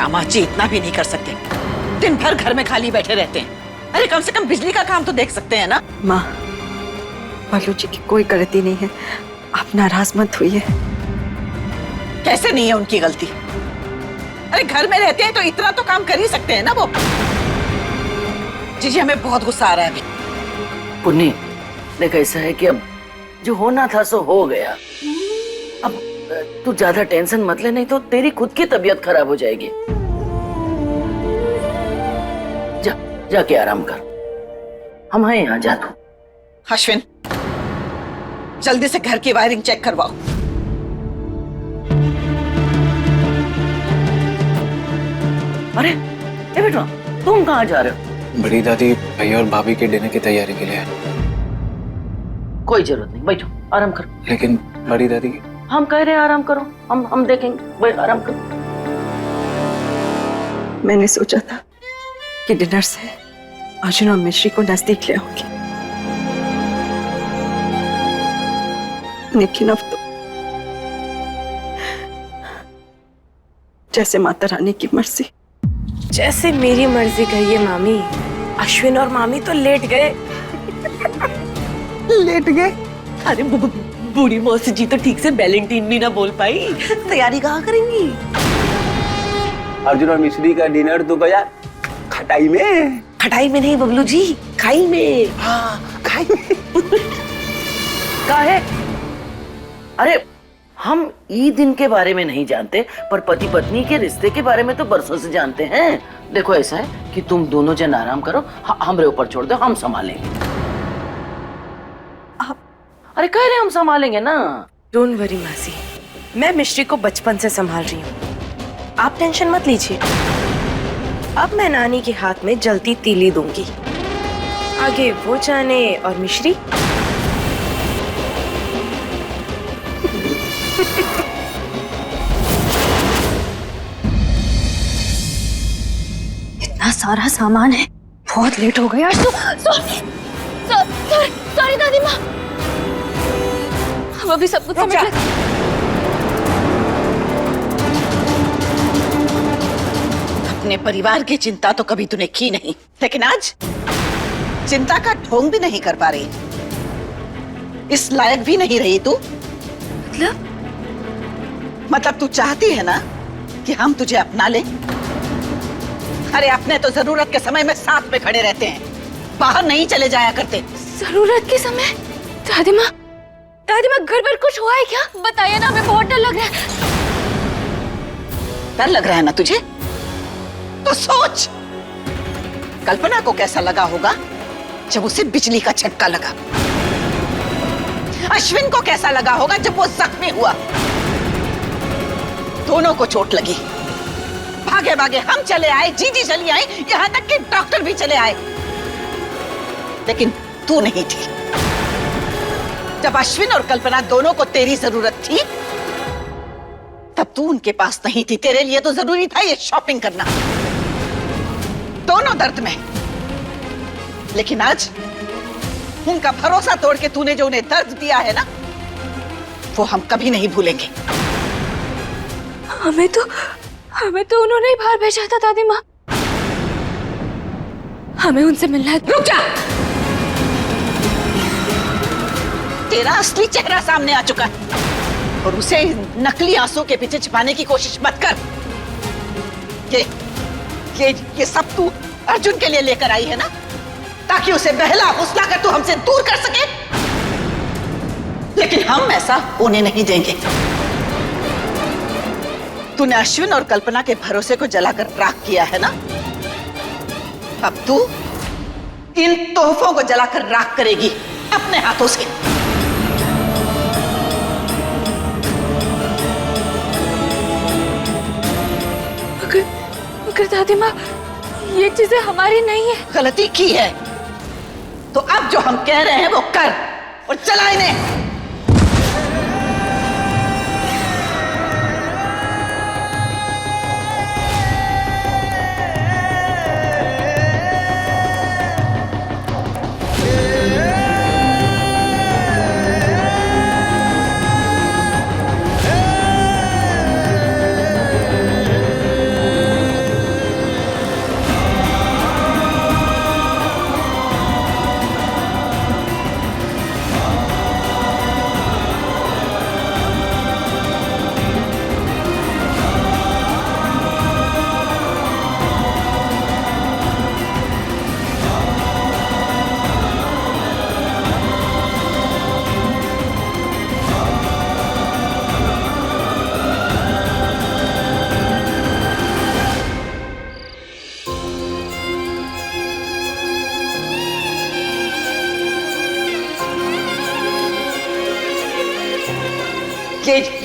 दामाद जी इतना भी नहीं कर सकते। दिन भर घर में खाली बैठे रहते हैं। अरे कम से कम बिजली का काम तो देख सकते हैं ना। माँ, बालू जी की कोई गलती नहीं है, आप नाराज मत होइए। कैसे नहीं है उनकी गलती? अरे घर में रहते हैं तो इतना तो काम कर ही सकते हैं ना वो। जी हमें बहुत गुस्सा आ रहा है अभी। पुन्नी, देख ऐसा है कि अब जो होना था सो हो गया। अब तू ज्यादा टेंशन मत ले, नहीं तो तेरी खुद की तबीयत खराब हो जाएगी। जा जाके आराम कर, हम हैं यहाँ, जा तू। अश्विन, जल्दी से घर की वायरिंग चेक करवाओ। अरे ए बेटा, तुम कहाँ जा रहे हो? बड़ी दादी भैया और भाभी के डिनर की तैयारी के लिए। कोई जरूरत नहीं, बैठो आराम करो। लेकिन बड़ी दादी, हम कह रहे हैं आराम करो, हम देखेंगे, बैठ आराम करो। मैंने सोचा था कि डिनर से अर्जुन और मिश्री को नजदीक ले आऊंगी, लेकिन अब तो जैसे माता रानी की मर्जी। जैसे मेरी मर्जी कहिए मामी। अश्विन और मामी तो लेट गए। लेट गए? अरे बूढ़ी मौसी जी तो ठीक से वैलेंटाइन भी ना बोल पाई, तैयारी कहाँ करेंगी? अर्जुन और मिश्री का डिनर तो गया खटाई में। खटाई में नहीं बबलू जी, खाई में। हाँ, खाई में। काहे? अरे हम ई दिन के बारे में नहीं जानते, पर पति पत्नी के रिश्ते के बारे में तो बरसों से जानते हैं। देखो ऐसा है कि तुम दोनों जन आराम करो, हमरे ऊपर छोड़ दो, हम संभालेंगे। अरे कह रहे हम संभालेंगे ना। डोंट वरी मासी, मैं मिश्री को बचपन से संभाल रही हूँ, आप टेंशन मत लीजिए। अब मैं नानी के हाथ में जलती तीली दूंगी, आगे वो जाने। और मिश्री इतना सारा सामान है, बहुत लेट हो गया आज तो। सॉरी दादी माँ, हम अभी सब कुछ समझ लेते। अपने परिवार की चिंता तो कभी तूने की नहीं, लेकिन आज चिंता का ढोंग भी नहीं कर पा रही। इस लायक भी नहीं रही तू। मतलब तू चाहती है ना कि हम तुझे अपना लें? अरे अपने तो जरूरत के समय में साथ में खड़े रहते हैं, बाहर नहीं चले जाया करते। जरूरत के समय? दादी माँ घर पर कुछ हुआ है क्या? बताइए ना, हमें बहुत डर लग रहा है। डर लग रहा है ना तुझे? तो सोच, कल्पना को कैसा लगा होगा जब उसे बिजली का झटका लगा। अश्विन को कैसा लगा होगा जब वो जख्मी हुआ। दोनों को चोट लगी, भागे भागे हम चले आए, जीजी चली आई, यहां तक कि डॉक्टर भी चले आए, लेकिन तू नहीं थी। जब अश्विन और कल्पना दोनों को तेरी जरूरत थी, तब तू उनके पास नहीं थी। तेरे लिए तो जरूरी था ये शॉपिंग करना, दोनों दर्द में। लेकिन आज उनका भरोसा तोड़ के तूने जो उन्हें दर्द दिया है ना, वो हम कभी नहीं भूलेंगे। हमें तो उन्होंने ही बाहर भेजा था दादी माँ, हमें उनसे मिलना है। रुक जा, तेरा असली चेहरा सामने आ चुका है और उसे नकली आंसू के पीछे छिपाने की कोशिश मत कर। ये सब तू अर्जुन के लिए लेकर आई है ना, ताकि उसे बहला फुसला कर तू हमसे दूर कर सके। लेकिन हम ऐसा होने नहीं देंगे। तूने अश्विन और कल्पना के भरोसे को जलाकर राख किया है ना, अब तू इन तोहफों को जलाकर राख करेगी अपने हाथों से। अगर दादी माँ ये चीजें हमारी नहीं है। गलती की है तो अब जो हम कह रहे हैं वो कर और चला इन्हें।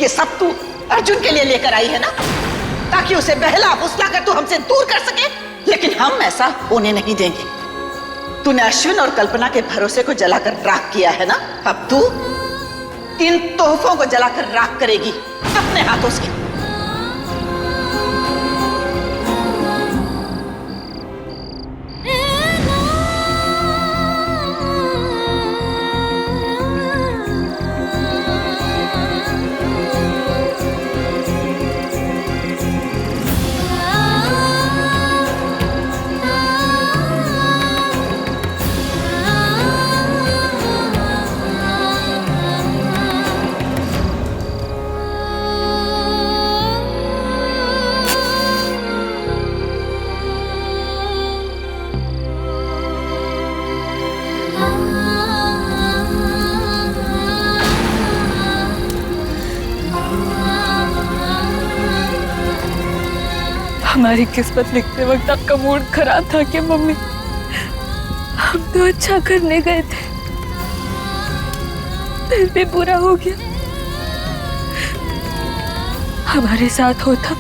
ये सब तू अर्जुन के लिए लेकर आई है ना, ताकि उसे बहला फुसला कर तू हमसे दूर कर सके। लेकिन हम ऐसा होने नहीं देंगे। तूने अश्विन और कल्पना के भरोसे को जलाकर राख किया है ना, अब तू इन तोहफों को जलाकर राख करेगी अपने हाथों से। हमारी किस्मत लिखते वक्त आपका मूड खराब था क्या मम्मी? हम तो अच्छा करने गए थे, फिर भी बुरा हो गया। हमारे साथ होता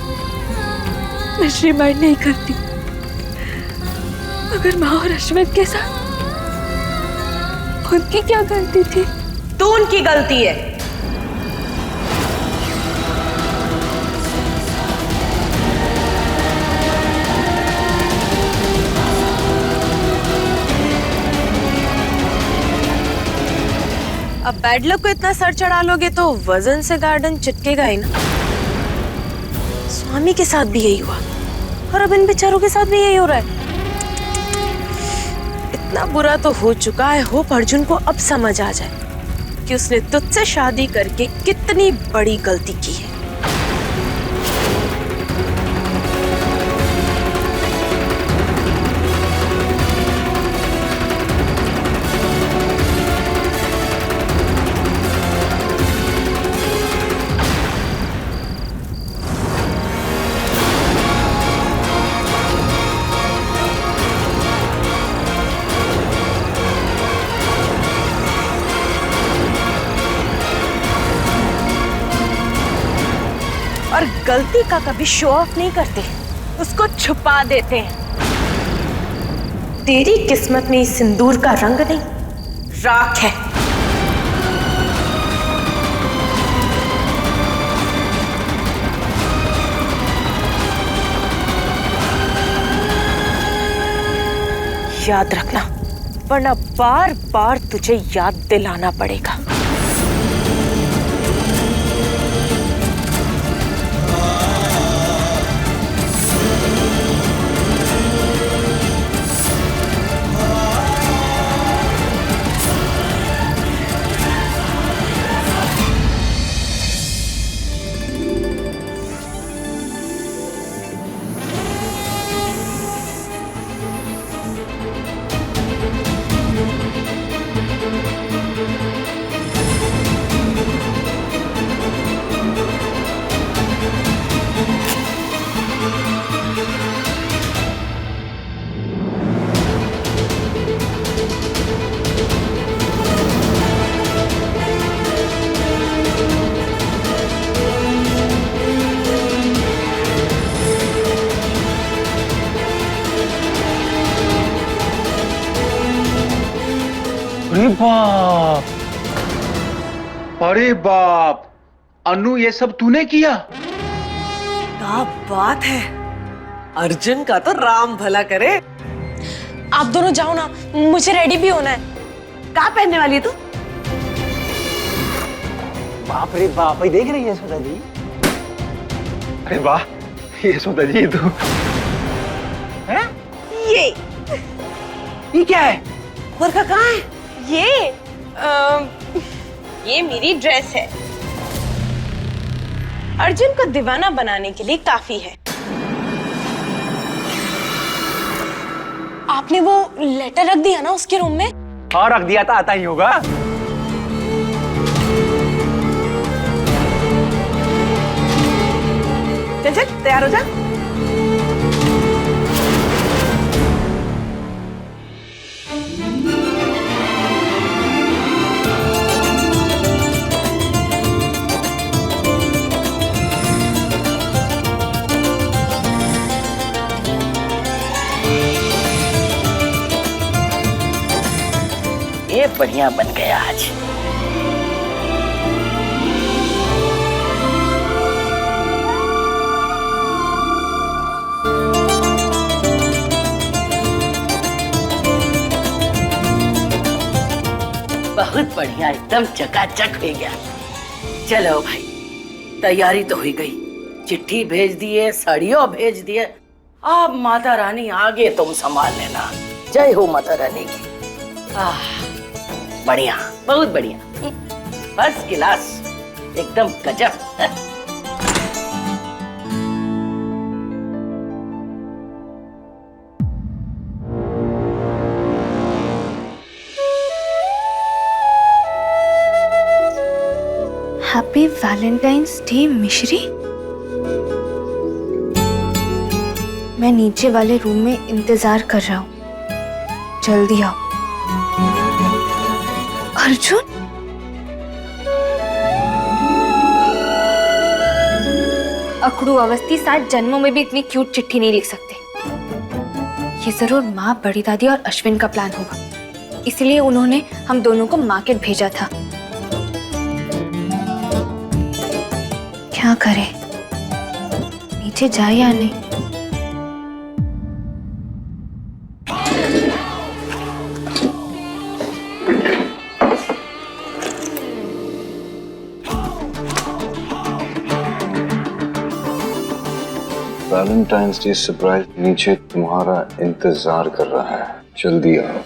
मिश्री माइंड नहीं करती, मगर माँ और अश्विन के साथ उनकी क्या गलती थी? तो उनकी गलती है। अब बैड लक को इतना सर चढ़ा लोगे तो वजन से गार्डन चिटकेगा ही ना। स्वामी के साथ भी यही हुआ और अब इन बेचारों के साथ भी यही हो रहा है। इतना बुरा तो हो चुका है, होप अर्जुन को अब समझ आ जाए कि उसने तुझसे शादी करके कितनी बड़ी गलती की है। और गलती का कभी शो ऑफ नहीं करते, उसको छुपा देते हैं। तेरी किस्मत में इस सिंदूर का रंग नहीं, राख है। याद रखना, वरना बार बार तुझे याद दिलाना पड़ेगा। अरे बाप, अरे बाप, अनु ये सब तूने किया? क्या बात है, अर्जुन का तो राम भला करे। आप दोनों जाओ ना, मुझे रेडी भी होना है। कहाँ पहनने वाली है तू? बाप रे बाप, ये देख रही है यशोदा जी? अरे वाह, यशोदा जी तू हैं? ये क्या है? वर्षा कहाँ है? ये मेरी ड्रेस है, अर्जुन को दीवाना बनाने के लिए काफी है। आपने वो लेटर रख दिया ना उसके रूम में? हाँ रख दिया था, आता ही होगा। चल चल तैयार हो जा। बढ़िया बन गया आज। बहुत बढ़िया, एकदम चकाचक हो गया। चलो भाई, तैयारी तो हो गई, चिट्ठी भेज दिए, साड़ियों भेज दिए। अब माता रानी आगे तुम संभाल लेना। जय हो माता रानी की। बढ़िया, बहुत बढ़िया, फर्स्ट क्लास, एकदम गजब। हैप्पी वैलेंटाइंस डे मिश्री। मैं नीचे वाले रूम में इंतजार कर रहा हूँ, जल्दी आओ। अर्जुन, अकड़ू अवस्थी 7 जन्मों में भी इतनी क्यूट चिट्ठी नहीं लिख सकते। ये जरूर माँ, बड़ी दादी और अश्विन का प्लान होगा, इसलिए उन्होंने हम दोनों को मार्केट भेजा था। क्या करें, नीचे जाए या नहीं? वैलेंटाइंस डे सरप्राइज नीचे तुम्हारा इंतजार कर रहा है, जल्दी आओ।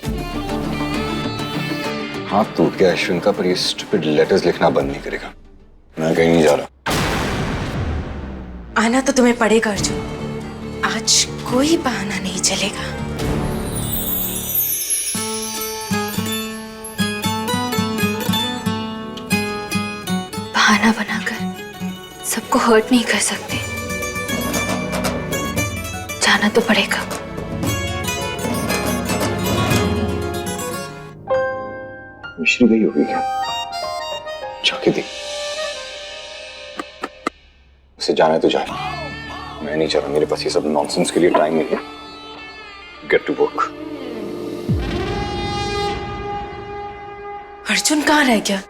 हाथ टूट गया अश्विन का, पर ये स्टूपिड लेटर्स लिखना बंद नहीं करेगा। मैं कहीं नहीं जा रहा। आना तो तुम्हें पड़ेगा अर्जुन, आज कोई बहाना नहीं चलेगा। बहाना बनाकर सबको हर्ट नहीं कर सकते, जाना तो पड़ेगा। मिश्री गई होगी क्या? जाके देख, उसे जाने तो जाए, मैं नहीं चाह रहा। मेरे पास ये सब नॉनसेंस के लिए टाइम नहीं है। Gate to work. अर्जुन कहाँ रह गया?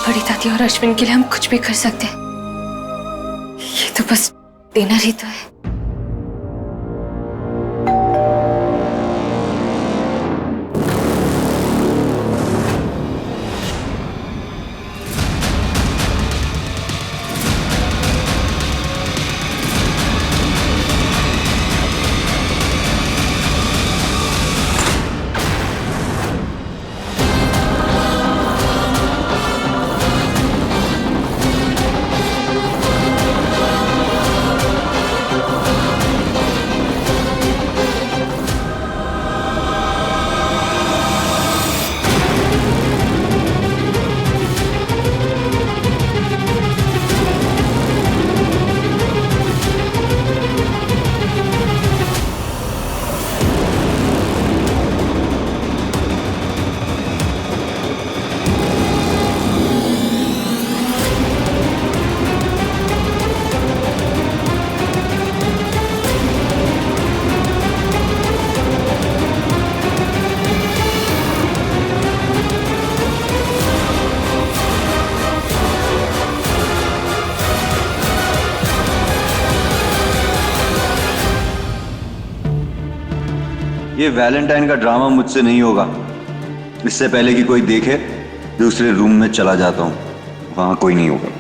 बड़ी दादी और अश्विन के लिए हम कुछ भी कर सकते हैं, ये तो बस डिनर ही तो है। ये वैलेंटाइन का ड्रामा मुझसे नहीं होगा। इससे पहले कि कोई देखे, दूसरे रूम में चला जाता हूं, वहां कोई नहीं होगा।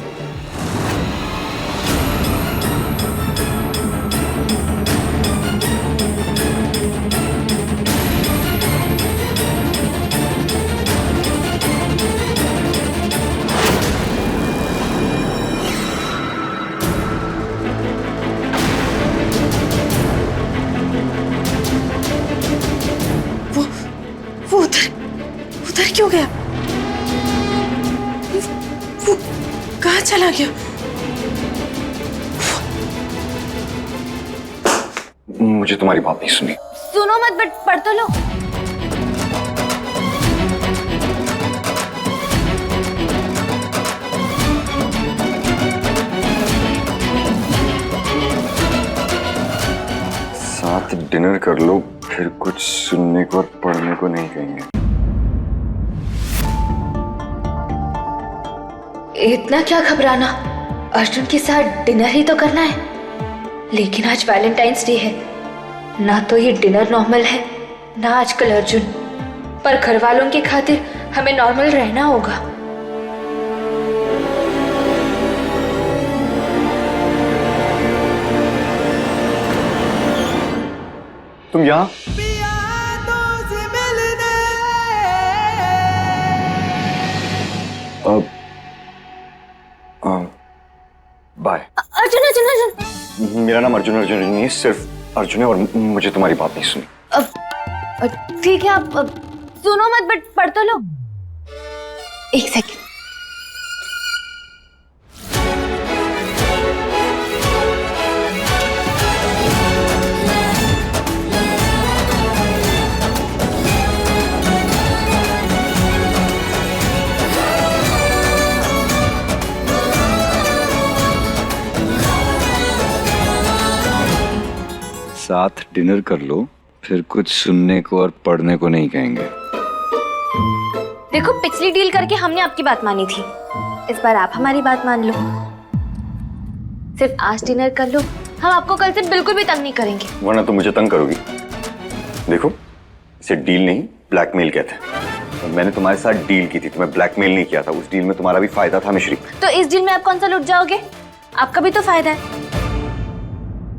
वो उधर क्यों गया? वो कहाँ चला गया? मुझे तुम्हारी बात नहीं सुनी। सुनो मत, बट पढ़ तो लो। साथ डिनर कर लो, फिर कुछ सुनने को और पढ़ने को नहीं कहेंगे। इतना क्या घबराना, अर्जुन के साथ डिनर ही तो करना है। लेकिन आज वैलेंटाइंस डे है, ना तो ये डिनर नॉर्मल है ना आजकल अर्जुन, पर घर वालों के खातिर हमें नॉर्मल रहना होगा। तुम यहाँ? बाय। अर्जुन अर्जुन अर्जुन, मेरा नाम अर्जुन अर्जुन नहीं है, सिर्फ अर्जुन है और मुझे तुम्हारी बात नहीं सुनी। ठीक है, आप सुनो मत, बट पढ़ तो लो। एक सेकंड। साथ डिनर कर लो, फिर कुछ सुनने को और पढ़ने को नहीं कहेंगे। देखो, पिछली डील करके हमने आपकी बात मानी थी, इस बार आप हमारी बात मान लो। सिर्फ आज डिनर कर लो, हम आपको कल से बिल्कुल भी तंग नहीं करेंगे। वरना तुम मुझे तंग करोगी। देखो, इसे डील नहीं ब्लैकमेल कहते हैं। और मैंने तुम्हारे साथ डील की थी, तुम्हें ब्लैकमेल नहीं किया था। उस डील में तुम्हारा भी फायदा था मिश्री। तो इस डील में आप कौन सा लुट जाओगे? आपका भी तो फायदा है।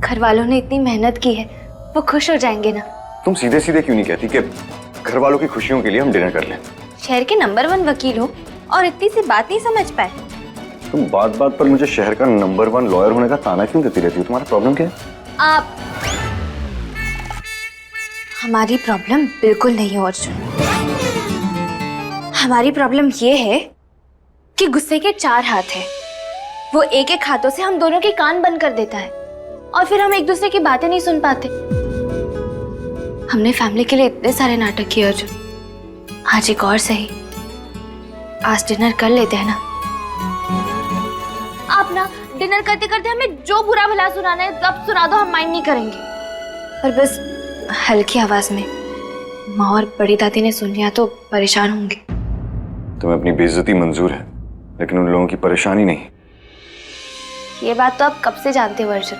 घर वालों ने इतनी मेहनत की है, वो खुश हो जाएंगे ना। तुम सीधे सीधे क्यों नहीं कहती कि घर वालों की खुशियों के लिए हम डिनर कर लें? शहर के नंबर 1 वकील हो और इतनी सी बात नहीं समझ पाए। तुम बात बात पर मुझे शहर का नंबर 1 लॉयर होने का ताना क्यों देती रहती हो? तुम्हारा प्रॉब्लम क्या है? आप हमारी प्रॉब्लम बिल्कुल नहीं है अर्जुन। हमारी प्रॉब्लम ये है कि गुस्से के 4 हाथ हैं। वो एक एक हाथों से हम दोनों के कान बंद कर देता है और फिर हम एक दूसरे की बातें नहीं सुन पाते। हमने फैमिली के लिए इतने सारे नाटक किए अर्जुन, आज एक और सही। आज डिनर कर लेते हैं ना? आप ना डिनर करते करते हमें जो बुरा भला सुनाना है तब सुना दो, हम माइंड नहीं करेंगे। पर बस हल्की आवाज में, माँ और बड़ी दादी ने सुन लिया तो परेशान होंगे। तुम्हें अपनी बेइज्जती मंजूर है, लेकिन उन लोगों की परेशानी नहीं। ये बात तो आप कब से जानते हो अर्जुन?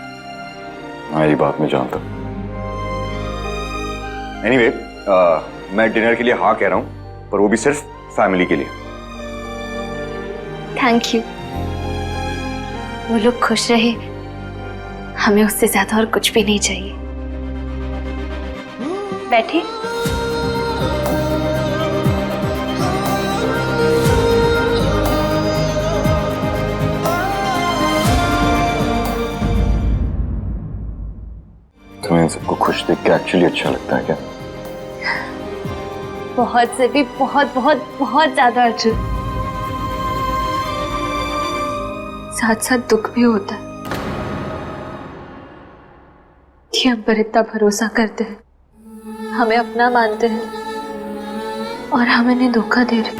हाँ, ये बात मैं जानता हूँ। एनीवे, मैं डिनर के लिए हाँ कह रहा हूँ, पर वो भी सिर्फ फैमिली के लिए। Thank you. वो लोग खुश रहे, हमें उससे ज्यादा और कुछ भी नहीं चाहिए। बैठे। तुम्हें इन सबको खुश देख के एक्चुअली अच्छा लगता है क्या? बहुत से भी बहुत बहुत बहुत ज्यादा अर्जुन। साथ साथ दुख भी होता है कि हम पर इतना भरोसा करते हैं, हमें अपना मानते हैं और हम इन्हें धोखा दे रहे।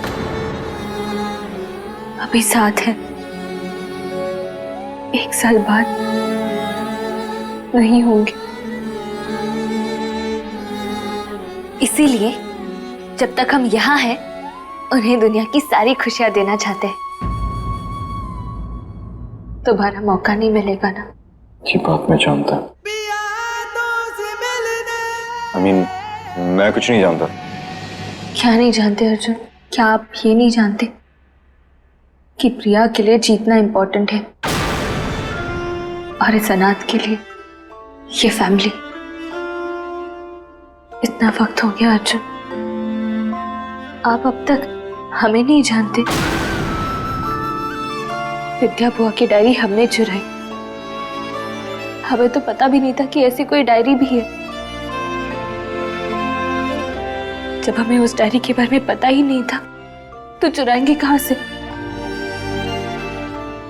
अभी साथ है, 1 साल बाद नहीं होंगे। इसीलिए जब तक हम यहाँ हैं, उन्हें दुनिया की सारी खुशियां देना चाहते हैं। दोबारा मौका नहीं मिलेगा ना? ये बात मैं जानता हूँ। मैं कुछ नहीं जानता। क्या नहीं जानते अर्जुन? क्या आप ये नहीं जानते कि प्रिया के लिए जीतना इंपॉर्टेंट है और इस अनाथ के लिए ये फैमिली? इतना वक्त हो गया अर्जुन, आप अब तक हमें नहीं जानते। विद्या बुआ की डायरी हमने चुराई, हमें तो पता भी नहीं था कि ऐसी कोई डायरी भी है। जब हमें उस डायरी के बारे में पता ही नहीं था तो चुराएंगे कहां से?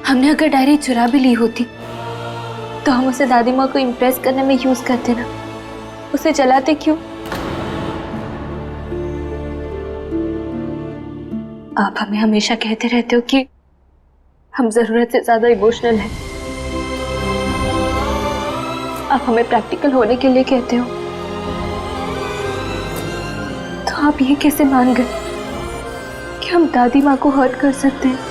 हमने अगर डायरी चुरा भी ली होती तो हम उसे दादी माँ को इम्प्रेस करने में यूज करते ना। उसे जलाते क्यों? आप हमें हमेशा कहते रहते हो कि हम जरूरत से ज्यादा इमोशनल हैं। आप हमें प्रैक्टिकल होने के लिए कहते हो, तो आप ये कैसे मान गए कि हम दादी माँ को हर्ट कर सकते हैं?